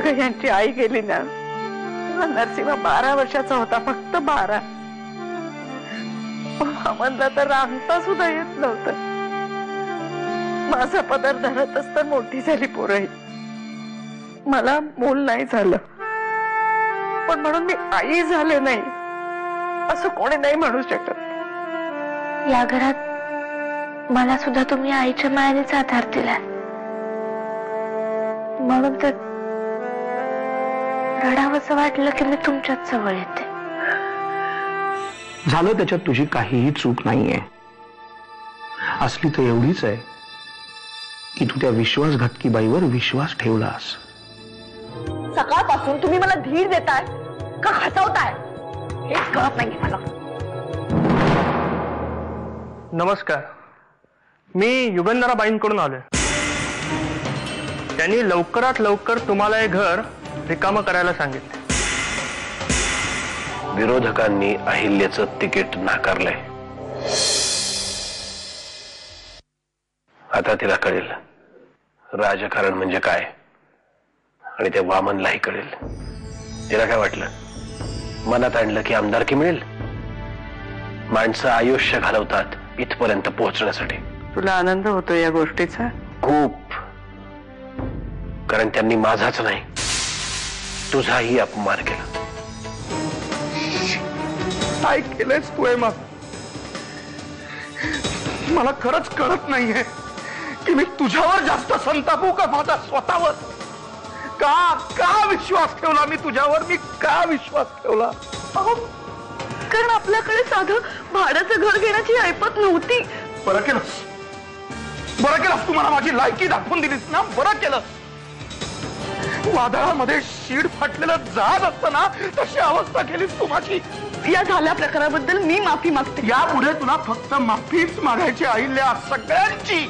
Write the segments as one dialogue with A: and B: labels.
A: अगं यांची आई गेली ना, नरसिंह 12 वर्षाचा होता, फक्त 12. वामनला तर रांगता सुद्धा येत नव्हतं. माझा पदर धरतच तर मोठी झाली पोरही. मला मूल नाही झालं, पण म्हणून मी आई झाले नाही असं कोणी नाही म्हणू शकत.
B: या घरात मला सुद्धा तुम्ही आईच्या मायेनेच आधार दिला, म्हणून तर रडावंसं वाटलं की मी तुमच्याच जवळ येते.
C: झालं त्याच्यात तुझी काहीही चूक नाहीये. असली तर एवढीच आहे की तू त्या विश्वासघातकी बाईवर विश्वास ठेवलास.
A: सकाळपासून तुम्ही मला धीर देताय का हसवताय हेच कळत नाही मला.
D: नमस्कार, मी युगंधराबाईंकडून आलोय. त्यांनी लवकरात लवकर तुम्हाला हे घर रिकामं करायला सांगितलं.
C: विरोधकांनी अहिल्याचं तिकीट नाकारलंय. आता तिला कळेल राजकारण म्हणजे काय, आणि ते वामनलाही कळेल. तिला काय वाटलं, मनात आणलं की आमदारकी मिळेल? माणसं आयुष्य घालवतात इथपर्यंत पोहोचण्यासाठी.
A: तुला आनंद होतो या गोष्टीचा?
C: खूप. कारण त्यांनी माझाच नाही तुझाही अपमान केला.
D: काय केलंयस तू? मग मला खरंच कळत नाहीये की मी तुझ्यावर जास्त संतापू का माझा स्वतःवर. का विश्वास ठेवला मी तुझ्यावर? मी का विश्वास ठेवला?
A: अहो, कारण आपल्याकडे साधं भाड्याचं घर घेण्याची ऐपत नव्हती.
D: बरं केलंस तुम्हाला माझी लायकी दाखवून दिलीस ना. बरं केलं. वादळामध्ये शीड फाटलेलं जहाज असतं ना, तशी अवस्था केलीस तू माझी.
A: या झाल्या प्रकाराबद्दल मी माफी मागते.
D: यापुढे तुला फक्त माफीच मागायची अहिल्या, सगळ्यांची.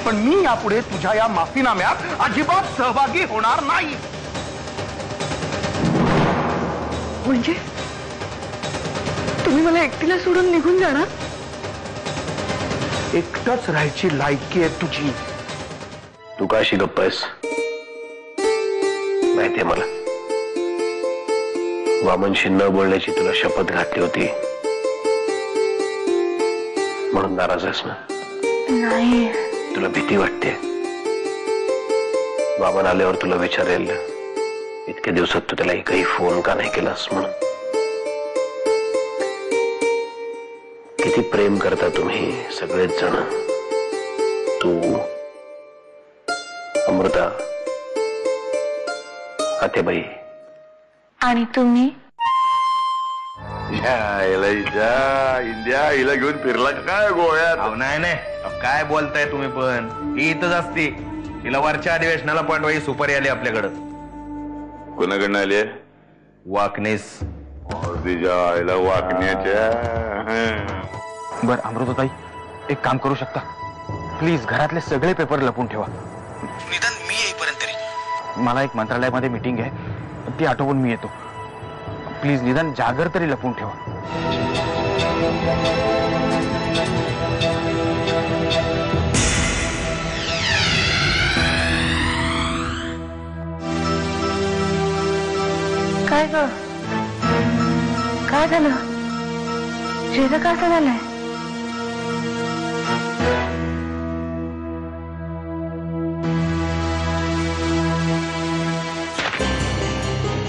D: पण मी यापुढे तुझ्या या माफीनाम्यात अजिबात सहभागी होणार नाही.
A: म्हणजे तुम्ही मला एकटीला सोडून निघून जाणार?
D: एकटंच राहायची लायकी आहे तुझी.
C: तू का अशी गप्प आहेस? माहितीये मला, वामनशी न बोलण्याची तुला शपथ घातली होती म्हणून नाराज आहेस ना?
B: नाही.
C: तुला भीती वाटते वामन आल्यावर तुला विचारेल इतक्या दिवसात तू त्याला एकही फोन का नाही केलास म्हणून. किती प्रेम करता तुम्ही सगळेच जण. तू, अमृता, आतेबाई
B: आणि तुम्ही.
E: इंडिया हिला घेऊन फिरला काय गोव्यात?
F: नाही नाही, काय बोलताय तुम्ही? पण ही इथंच असती. तिला वरच्या अधिवेशनाला पाठवाई सुपारी आली आपल्याकडं.
E: कोणाकडनं आली?
F: वाकणीस.
E: तिच्या आईला वाकण्याच्या.
G: बर अमृताताई, एक काम करू शकता? प्लीज घरातले सगळे पेपर लपून ठेवा, निदान मी येईपर्यंत तरी. मला एक मंत्रालयामध्ये मीटिंग आहे, ती आटोपून मी येतो. प्लीज निदान जागर तरी लपून ठेवा.
B: काय ग, काय झालं? चेहरा का असा झालाय?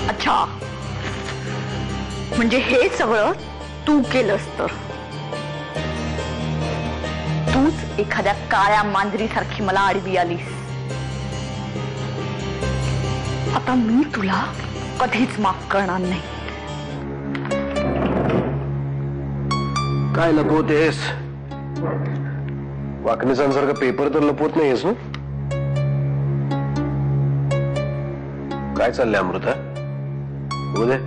A: अच्छा, म्हणजे हे सगळं तू केलंस तर तूच एखाद्या काळ्या मांजरीसारखी मला आडवी आलीस. आता मी तुला कधीच माफ करणार नाही.
C: काय लपवतेस? वाकणीसांसारखा पेपर तर लपवत नाहीयेस ना? काय चाललंय अमृता? बोल दे.